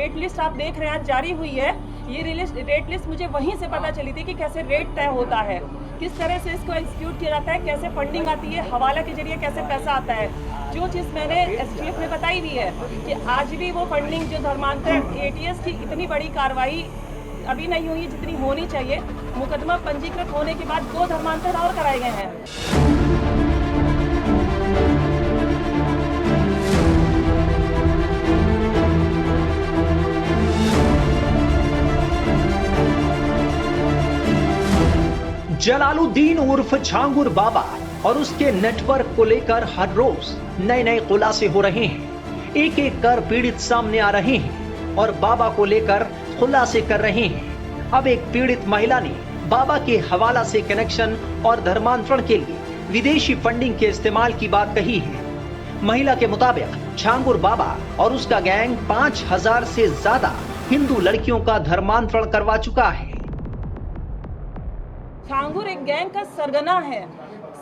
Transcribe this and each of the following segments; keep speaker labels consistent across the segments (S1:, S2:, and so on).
S1: Rate list आप देख रहे हैं आज जारी हुई है, ये रेट लिस्ट मुझे वहीं से पता चली थी कि कैसे रेट तय होता है, किस तरह से इसको एग्जीक्यूट किया जाता है, कैसे फंडिंग आती है, हवाला के जरिए कैसे पैसा आता है। जो चीज़ मैंने एसटीएफ में बताई भी है कि आज भी वो फंडिंग जो धर्मांतरण एटीएस की इतनी बड़ी कार्रवाई अभी नहीं हुई जितनी होनी चाहिए। मुकदमा पंजीकृत होने के बाद 2 धर्मांतरण और कराए गए हैं।
S2: जलालुद्दीन उर्फ झांगुर बाबा और उसके नेटवर्क को लेकर हर रोज नए नए खुलासे हो रहे हैं। एक एक कर पीड़ित सामने आ रहे हैं और बाबा को लेकर खुलासे कर रहे हैं। अब एक पीड़ित महिला ने बाबा के हवाला से कनेक्शन और धर्मांतरण के लिए विदेशी फंडिंग के इस्तेमाल की बात कही है। महिला के मुताबिक झांगुर बाबा और उसका गैंग 5000 से ज्यादा हिंदू लड़कियों का धर्मांतरण करवा चुका है।
S1: झांगुर एक गैंग का सरगना है।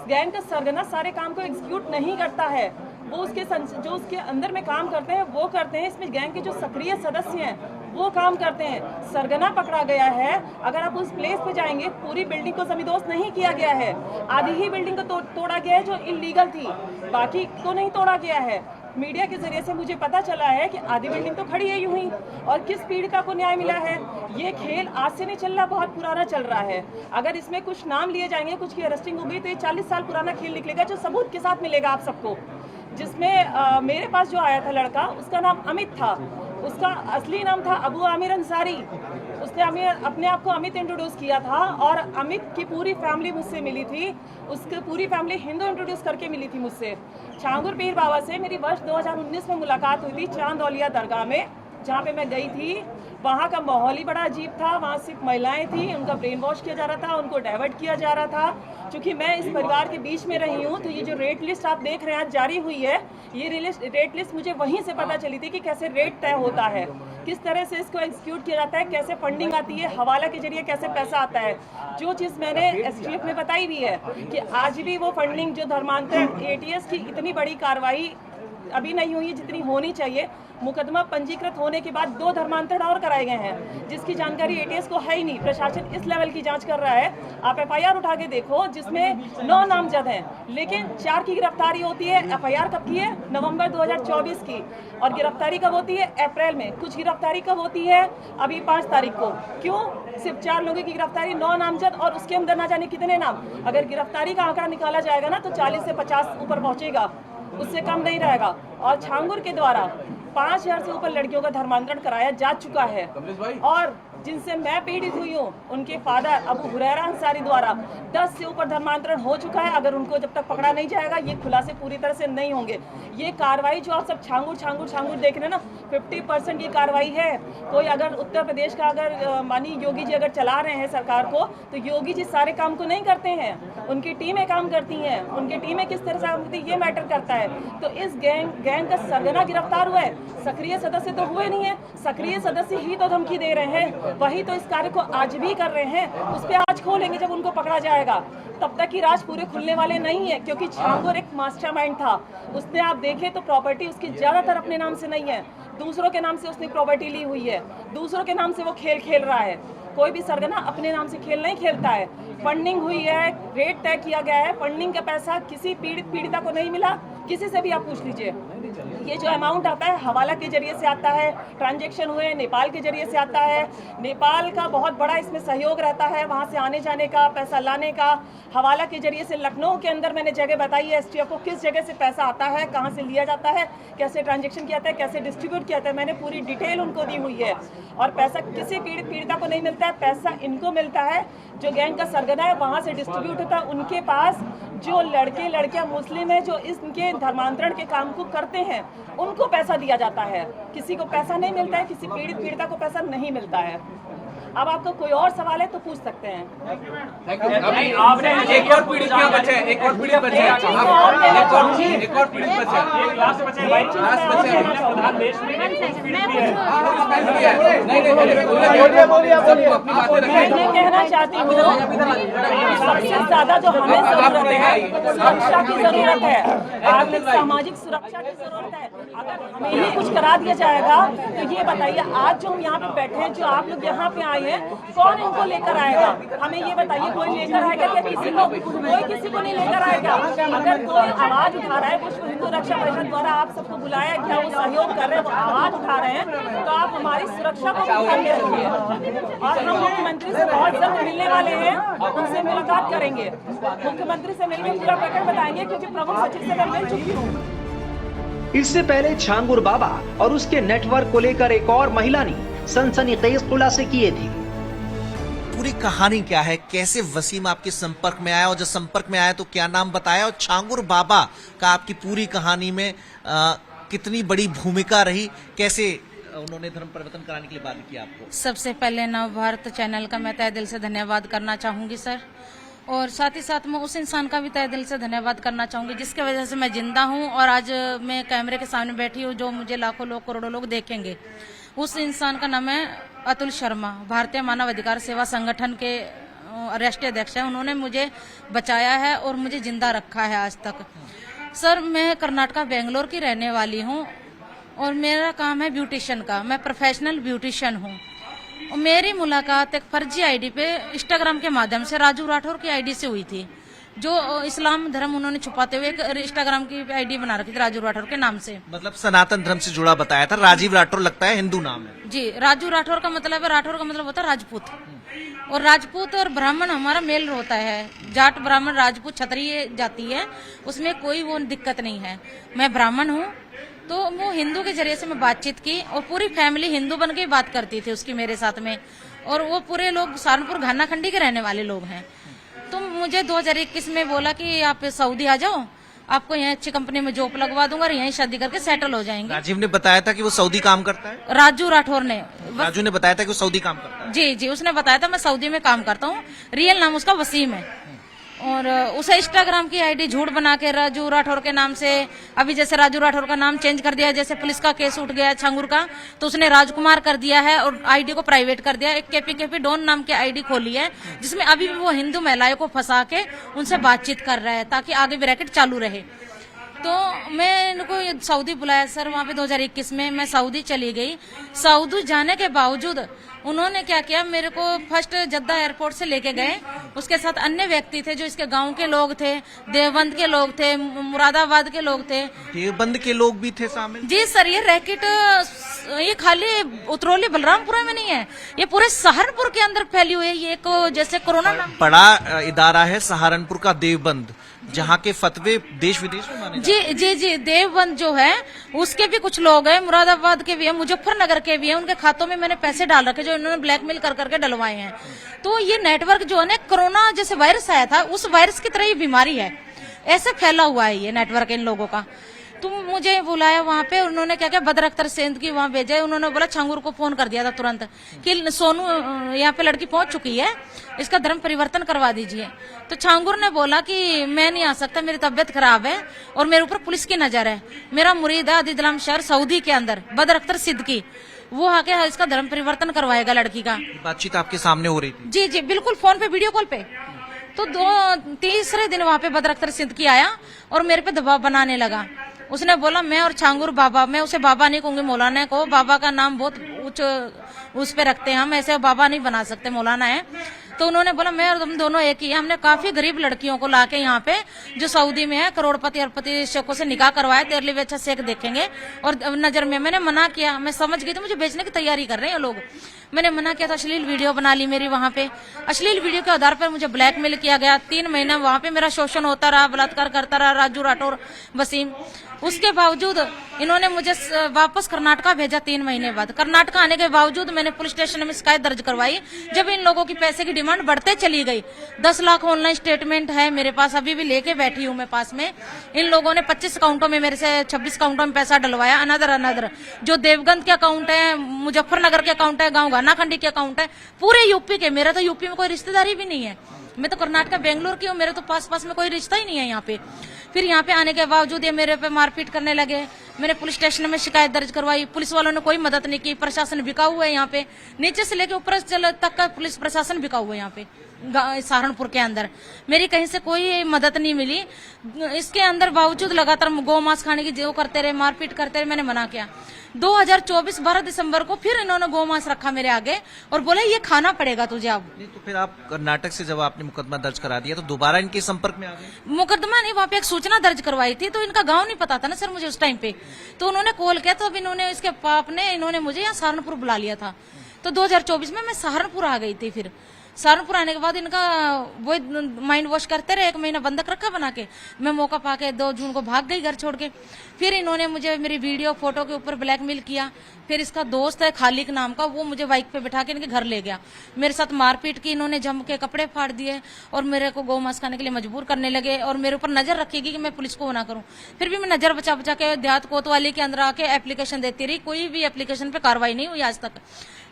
S1: गैंग का सरगना सारे काम को एग्जीक्यूट नहीं करता है, वो उसके जो उसके अंदर में काम करते हैं वो करते हैं। इसमें गैंग के जो सक्रिय सदस्य हैं वो काम करते हैं। सरगना पकड़ा गया है। अगर आप उस प्लेस पे जाएंगे, पूरी बिल्डिंग को जमींदोज नहीं किया गया है, आधी ही बिल्डिंग को तोड़ा गया है जो इलीगल थी, बाकी को नहीं तोड़ा गया है। मीडिया के जरिए से मुझे पता चला है कि आधी बिल्डिंग तो खड़ी है यूं ही, और किस पीड़िता को न्याय मिला है। ये खेल आज से नहीं चल रहा, बहुत पुराना चल रहा है। अगर इसमें कुछ नाम लिए जाएंगे, कुछ की अरेस्टिंग होगी, तो ये 40 साल पुराना खेल निकलेगा जो सबूत के साथ मिलेगा आप सबको। जिसमें मेरे पास जो आया था लड़का, उसका नाम अमित था, उसका असली नाम था अबू आमिर अंसारी। उसने अपने आप को अमित इंट्रोड्यूस किया था और अमित की पूरी फैमिली मुझसे मिली थी। उसकी पूरी फैमिली हिंदू इंट्रोड्यूस करके मिली थी मुझसे। झांगुर पीर बाबा से मेरी वर्ष 2019 में मुलाकात हुई थी चांद औलिया दरगाह में, जहाँ पे मैं गई थी। वहाँ का माहौल ही बड़ा अजीब था। वहाँ सिर्फ महिलाएं थी, उनका ब्रेन वॉश किया जा रहा था, उनको डाइवर्ट किया जा रहा था। क्योंकि मैं इस परिवार के बीच में रही हूँ, तो ये जो रेट लिस्ट आप देख रहे हैं आज जारी हुई है, ये रेट लिस्ट मुझे वहीं से पता चली थी कि कैसे रेट तय होता है, किस तरह से इसको एग्जीक्यूट किया जाता है, कैसे फंडिंग आती है, हवाला के जरिए कैसे पैसा आता है। जो चीज़ मैंने एसटीएफ में बताई भी है कि आज भी वो फंडिंग जो धर्मांतरण एटीएस की इतनी बड़ी कार्रवाई अभी नहीं हुई जितनी होनी चाहिए। मुकदमा पंजीकृत होने के बाद 2 धर्मांतरण और कराए गए हैं, जिसकी जानकारी एटीएस को है ही नहीं। प्रशासन इस लेवल की जांच कर रहा है। आप एफआईआर उठा के देखो, जिसमें 9 नामजद हैं, लेकिन 4 की गिरफ्तारी होती है। एफआईआर कब की है? नवंबर 2024 की। और गिरफ्तारी कब होती है? अप्रैल में। कुछ गिरफ्तारी कब होती है? अभी 5 तारीख को। क्यों सिर्फ 4 लोगों की गिरफ्तारी, 9 नामजद, और उसके अंदर ना जाने कितने नाम। अगर गिरफ्तारी का आंकड़ा निकाला जाएगा ना, तो 40 से 50 ऊपर पहुंचेगा, उससे कम नहीं रहेगा। और झांगुर के द्वारा 5000 से ऊपर लड़कियों का धर्मांतरण कराया जा चुका है। और जिनसे मैं पीड़ित हुई हूँ, उनके फादर अबू हुरैरा अंसारी द्वारा 10 से ऊपर धर्मांतरण हो चुका है। अगर उनको जब तक पकड़ा नहीं जाएगा, ये खुलासे पूरी तरह से नहीं होंगे। ये कार्रवाई जो आप सब झांगुर देख रहे हैं ना, 50% ये कार्रवाई है। कोई अगर उत्तर प्रदेश का अगर मानी योगी जी अगर चला रहे हैं सरकार को, तो योगी जी सारे काम को नहीं करते हैं, उनकी टीमें काम करती हैं। उनकी टीमें किस तरह से काम करती है, ये मैटर करता है। तो इस गैंग का सरगना गिरफ्तार हुआ है, सक्रिय सदस्य तो हुए नहीं है। सक्रिय सदस्य ही तो धमकी दे रहे हैं, वही तो इस कार्य को आज भी कर रहे हैं। उस पर आज खोलेंगे जब उनको पकड़ा जाएगा। तब तक की राज पूरे खुलने वाले नहीं है, क्योंकि झांगुर एक मास्टरमाइंड था। उसने आप देखें तो प्रॉपर्टी उसकी ज्यादातर अपने नाम से नहीं है, दूसरों के नाम से उसने प्रॉपर्टी ली हुई है, दूसरों के नाम से वो खेल खेल रहा है। कोई भी सरगना अपने नाम से खेल नहीं खेलता है। फंडिंग हुई है, रेट तय किया गया है। फंडिंग का पैसा किसी पीड़िता को नहीं मिला, किसी से भी आप पूछ लीजिए। ये जो अमाउंट आता है हवाला के जरिए से आता है, ट्रांजैक्शन हुए नेपाल के जरिए से आता है। नेपाल का बहुत बड़ा इसमें सहयोग रहता है, वहाँ से आने जाने का, पैसा लाने का। हवाला के जरिए से लखनऊ के अंदर मैंने जगह बताई है एसटीएफ को, किस जगह से पैसा आता है, कहाँ से लिया जाता है, कैसे ट्रांजैक्शन किया जाता है, कैसे डिस्ट्रीब्यूट किया जाता है। मैंने पूरी डिटेल उनको दी हुई है। और पैसा किसी पीड़िता को नहीं मिलता है, पैसा इनको मिलता है। जो गैंग का सरगना है वहाँ से डिस्ट्रीब्यूट होता है उनके पास। जो लड़के लड़कियां मुस्लिम है जो इनके धर्मांतरण के काम को करते हैं, उनको पैसा दिया जाता है। किसी को पैसा नहीं मिलता है, किसी पीड़िता को पैसा नहीं मिलता है। अब आपको कोई और सवाल है तो पूछ सकते हैं।
S3: आपने एक और पीड़ित क्यों बचे हैं? एक और पीड़ित बचे हैं, एक और पीड़ित बचे हैं, लास्ट बचे हैं भाई, लास्ट बचे हैं। प्रधान देश में कुछ पीड़ित भी है। नहीं बोलिए अपनी बातें रखिए।
S1: मैं कहना चाहती हूँ सबसे ज्यादा जो हमें जरूरत है सुरक्षा की जरूरत है, आर्थिक सामाजिक सुरक्षा की जरूरत है। अगर हमें ही कुछ करा दिया जाएगा तो ये बताइए, आज जो हम यहाँ पे बैठे हैं, जो आप लोग यहाँ पे आए हैं, कौन इनको लेकर आएगा? हमें ये बताइए, कोई लेकर आएगा क्या? किसी को, कोई किसी को नहीं लेकर आएगा। अगर कोई आवाज उठा रहा है, विश्व हिंदू रक्षा परिषद द्वारा आप सबको बुलाया गया, वो सहयोग कर रहे हैं, वो आवाज उठा रहे हैं, तो आप हमारी सुरक्षा को ध्यान में रखिए। और हम मुख्यमंत्री से बहुत जल्द मिलने वाले हैं, उनसे मुलाकात करेंगे, मुख्यमंत्री से मिलकर पूरा प्रकरण बताएंगे, क्योंकि प्रमुख सचिव से मैं मिल चुकी हूँ।
S2: इससे पहले छांगुर बाबा और उसके नेटवर्क को लेकर एक और महिला ने सनसनीखेज खुलासे किए थे।
S4: पूरी कहानी क्या है, कैसे वसीम आपके संपर्क में आया, और जब संपर्क में आया तो क्या नाम बताया, और छांगुर बाबा का आपकी पूरी कहानी में कितनी बड़ी भूमिका रही, कैसे उन्होंने धर्म परिवर्तन कराने के लिए बात की आपको?
S5: सबसे पहले नवभारत चैनल का मैं तहे दिल से धन्यवाद करना चाहूंगी सर, और साथ ही साथ मैं उस इंसान का भी तहे दिल से धन्यवाद करना चाहूंगी जिसके वजह से मैं जिंदा हूं और आज मैं कैमरे के सामने बैठी हूं, जो मुझे लाखों लोग, करोड़ों लोग देखेंगे। उस इंसान का नाम है अतुल शर्मा, भारतीय मानव अधिकार सेवा संगठन के राष्ट्रीय अध्यक्ष है। उन्होंने मुझे बचाया है और मुझे जिंदा रखा है आज तक। सर, मैं कर्नाटका बेंगलोर की रहने वाली हूँ और मेरा काम है ब्यूटिशियन का। मैं प्रोफेशनल ब्यूटिशियन हूँ। और मेरी मुलाकात एक फर्जी आईडी पे इंस्टाग्राम के माध्यम से राजू राठौर की आईडी से हुई थी, जो इस्लाम धर्म उन्होंने छुपाते हुए एक इंस्टाग्राम की आईडी बना रखी थी राजू राठौर के नाम से।
S4: मतलब सनातन धर्म से जुड़ा बताया था। राजीव राठौर लगता है हिंदू नाम है।
S5: जी, राजू राठौर का मतलब है, राठौर का मतलब होता है राजपूत, और राजपूत और ब्राह्मण हमारा मेल होता है। जाट, ब्राह्मण, राजपूत, क्षत्रिय जाति है, उसमें कोई वो दिक्कत नहीं है। मैं ब्राह्मण हूँ, तो वो हिंदू के जरिए से मैं बातचीत की और पूरी फैमिली हिंदू बन के बात करती थी उसकी मेरे साथ में, और वो पूरे लोग सहारनपुर घानाखंडी के रहने वाले लोग हैं। तो मुझे 2021 में बोला कि आप सऊदी आ जाओ, आपको यहाँ अच्छी कंपनी में जॉब लगवा दूंगा और यहीं शादी करके सेटल हो जाएंगे।
S4: राजीव ने बताया था कि वो सऊदी काम करता है।
S5: राजू राठौर ने,
S4: राजू ने बताया था कि वो सऊदी काम करता है।
S5: जी जी, उसने बताया था मैं सऊदी में काम करता हूँ। रियल नाम उसका वसीम है, और उसे इंस्टाग्राम की आईडी झूठ बना के राजू राठौर के नाम से, अभी जैसे राजू राठौर का नाम चेंज कर दिया, जैसे पुलिस का केस उठ गया छांगुर का, तो उसने राजकुमार कर दिया है और आईडी को प्राइवेट कर दिया। एक केपी डॉन नाम की आईडी खोली है, जिसमें अभी भी वो हिंदू महिलाओं को फंसा के उनसे बातचीत कर रहा है ताकि आगे भी रैकेट चालू रहे। तो मैं इनको सऊदी बुलाया सर, वहाँ पे 2021 में मैं सऊदी चली गई। सऊदी जाने के बावजूद उन्होंने क्या किया, मेरे को फर्स्ट जद्दा एयरपोर्ट से लेके गए, उसके साथ अन्य व्यक्ति थे जो इसके गांव के लोग थे, देवबंद के लोग थे, मुरादाबाद के लोग थे।
S4: देवबंद के लोग भी थे शामिल?
S5: जी सर, ये रैकेट ये खाली उतरौली बलरामपुरा में नहीं है, ये पूरे सहारनपुर के अंदर फैली हुई है। ये एक जैसे कोरोना
S4: बड़ा इदारा है सहारनपुर का देवबंद, जहाँ के फतवे देश विदेश में माने
S5: जी जी जी। देवबंद जो है उसके भी कुछ लोग हैं, मुरादाबाद के भी हैं, मुजफ्फरनगर के भी हैं। उनके खातों में मैंने पैसे डाल रखे जो इन्होंने ब्लैकमेल कर करके डलवाए हैं। तो ये नेटवर्क जो है ना, कोरोना जैसे वायरस आया था उस वायरस की तरह ही बीमारी है, ऐसे फैला हुआ है ये नेटवर्क इन लोगों का। तो मुझे बुलाया वहाँ पे, उन्होंने क्या किया, बदर अख्तर सेंध की वहाँ भेजा। उन्होंने बोला छांगुर को फोन कर दिया था तुरंत कि सोनू यहाँ पे लड़की पहुंच चुकी है, इसका धर्म परिवर्तन करवा दीजिए। तो छांगुर ने बोला कि मैं नहीं आ सकता, मेरी तबीयत खराब है और मेरे ऊपर पुलिस की नजर है। मेरा मुरीद है अदीदलाम शहर सऊदी के अंदर, बदर अख्तर सिद्दीकी, वो आके इसका धर्म परिवर्तन करवाएगा लड़की का।
S4: बातचीत आपके सामने हो रही थी?
S5: जी जी बिल्कुल, फोन पे, वीडियो कॉल पे। तो तीसरे दिन वहाँ पे बदर अख्तर सिद्दीकी आया और मेरे पे दबाव बनाने लगा। उसने बोला मैं और छांगुर बाबा, मैं उसे बाबा नहीं कहूंगी, मौलाना को, बाबा का नाम बहुत उच्च उस पे रखते हैं हम, ऐसे बाबा नहीं बना सकते, मौलाना है। तो उन्होंने बोला मैं और तुम दोनों एक ही है। हमने काफी गरीब लड़कियों को लाके यहाँ पे जो सऊदी में है, करोड़पति अरबपति शेखों से निकाह करवाया, तेरे लिए अच्छा शेख देखेंगे। और नजर में मैंने मना किया, मैं समझ गई तो मुझे बेचने की तैयारी कर रहे हैं लोग। मैंने मना किया था, अश्लील वीडियो बना ली मेरी वहाँ पे। अश्लील वीडियो के आधार पर मुझे ब्लैकमेल किया गया। 3 महीना वहाँ पे मेरा शोषण होता रहा, बलात्कार करता रहा राजू राठौर वसीम। उसके बावजूद इन्होंने मुझे वापस कर्नाटका भेजा 3 महीने बाद। कर्नाटका आने के बावजूद मैंने पुलिस स्टेशन में शिकायत दर्ज करवाई। जब इन लोगों की पैसे की डिमांड बढ़ते चली गई, 10 लाख ऑनलाइन स्टेटमेंट है मेरे पास, अभी भी लेके बैठी हूँ मैं पास में। इन लोगों ने 25 अकाउंटों में मेरे से 26 अकाउंटों में पैसा डलवाया, अनदर जो देवगंद के अकाउंट है, मुजफ्फरनगर के अकाउंट है, गाँव घानाखंडी के अकाउंट है, पूरे यूपी के। मेरा तो यूपी में कोई रिश्तेदारी भी नहीं है, मैं तो कर्नाटका बेंगलोर की हूँ, मेरे तो पास में कोई रिश्ता ही नहीं है यहाँ पे। फिर यहाँ पे आने के बावजूद ये मेरे पे मारपीट करने लगे। मैंने पुलिस स्टेशन में शिकायत दर्ज करवाई, पुलिस वालों ने कोई मदद नहीं की। प्रशासन बिका हुआ है यहाँ पे, नीचे से लेके ऊपर तक का पुलिस प्रशासन बिका हुआ है यहाँ पे। सहारनपुर के अंदर मेरी कहीं से कोई मदद नहीं मिली। इसके अंदर बावजूद लगातार गौ मांस खाने की जो करते रहे, मारपीट करते रहे, मैंने मना किया। 2024 12 दिसंबर को फिर इन्होंने गौ मांस रखा मेरे आगे और बोले ये खाना पड़ेगा तुझे अब।
S4: नहीं तो फिर आप कर्नाटक से जब आपने मुकदमा दर्ज करा दिया तो दोबारा इनके संपर्क में आ गए?
S5: मुकदमा नहीं, वहाँ पे एक सूचना दर्ज करवाई थी, तो इनका गांव नहीं पता था ना सर मुझे उस टाइम पे, तो उन्होंने कॉल किया, तो अब इन्होंने इसके बाप ने इन्होंने मुझे यहाँ सहारनपुर बुला लिया था। तो 2024 में मैं सहारनपुर आ गई थी। फिर सहारनपुर आने के बाद इनका वो माइंड वॉश करते रहे, 1 महीना बंधक रखा बना के। मैं मौका पाके 2 जून को भाग गई घर छोड़ के। फिर इन्होंने मुझे मेरी वीडियो फोटो के ऊपर ब्लैकमेल किया। फिर इसका दोस्त है खालिक नाम का, वो मुझे बाइक पे बिठा के इनके घर ले गया। मेरे साथ मारपीट की इन्होंने, जम के कपड़े फाड़ दिए और मेरे को गौ मांस खाने के लिए मजबूर करने लगे और मेरे ऊपर नजर रखेगी कि मैं पुलिस को ना करूं। फिर भी मैं नजर बचा बचा के देहात कोतवाली के अंदर आके एप्लीकेशन देती रही, कोई भी एप्लीकेशन पे कार्रवाई नहीं हुई आज तक।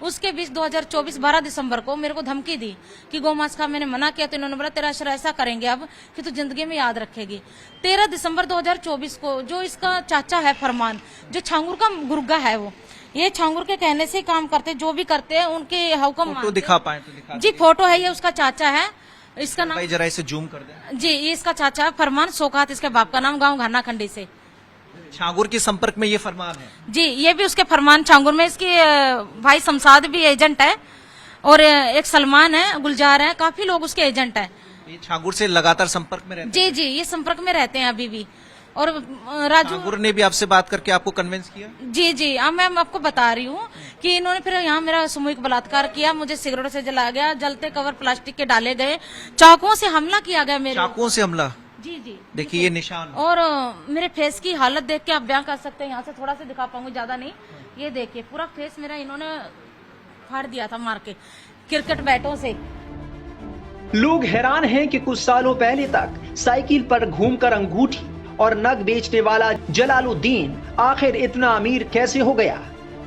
S5: उसके बीच 2024 12 दिसंबर को मेरे को धमकी दी कि गौ मांस का। मैंने मना किया तो इन्होंने बोला तेरा असर ऐसा करेंगे अब कि तू जिंदगी में याद रखेगी। 13 दिसंबर 2024 को जो इसका चाचा है फरमान, जो छांगुर का गुर्गा है, वो ये छांगुर के कहने से काम करते, जो भी करते हैं उनके हुक्म
S4: फोटो दिखा पाए तो दिखा
S5: जी। फोटो है, ये उसका चाचा है, इसका नाम
S4: भाई जरा इसे जूम कर दे
S5: जी। ये इसका चाचा है फरमान सोकात, इसके बाप का नाम, गाँव घाना खंडी से।
S4: छांगुर के संपर्क में ये फरमान है
S5: जी, ये भी उसके फरमान छांगुर में। इसकी भाई शमशाद भी एजेंट है और एक सलमान है, गुलजार है, काफी लोग उसके एजेंट है।
S4: ये छांगुर से लगातार संपर्क में रहते
S5: जी जी, ये संपर्क में रहते हैं अभी भी। और राजू
S4: छांगुर ने भी आपसे बात करके आपको कन्विंस किया?
S5: जी जी, अब मैं आपको बता रही हूँ कि इन्होंने फिर यहाँ मेरा सामूहिक बलात्कार किया, मुझे सिगरेट से जलाया गया, जलते कवर प्लास्टिक के डाले गए, चाकुओं से हमला किया गया मेरे।
S4: चाकुओं से हमला?
S5: जी जी,
S4: देखिए ये निशान।
S5: और मेरे फेस की हालत देख के आप बयां कर सकते हैं। यहाँ से थोड़ा सा दिखा पाऊंगी, ज्यादा नहीं। ये देखिए पूरा फेस मेरा इन्होंने फाड़ दिया था मार के क्रिकेट बैटों से।
S2: लोग हैरान हैं कि कुछ सालों पहले तक साइकिल पर घूमकर अंगूठी और नग बेचने वाला जलालुद्दीन आखिर इतना अमीर कैसे हो गया।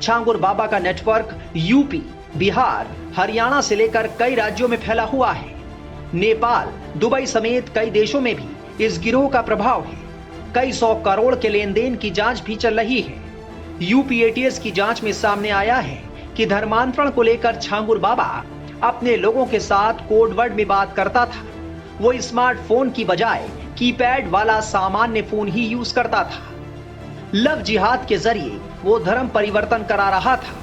S2: छांगुर बाबा का नेटवर्क यूपी, बिहार, हरियाणा से लेकर कई राज्यों में फैला हुआ है। नेपाल, दुबई समेत कई देशों में भी इस गिरोह का प्रभाव है। कई 100 करोड़ के लेन देन की जांच भी चल रही है। यूपी एटीएस की जांच में सामने आया है कि धर्मांतरण को लेकर छांगुर बाबा अपने लोगों के साथ कोडवर्ड में बात करता था। वो स्मार्टफोन की बजाय कीपैड वाला सामान्य फोन ही यूज करता था। लव जिहाद के जरिए वो धर्म परिवर्तन करा रहा था।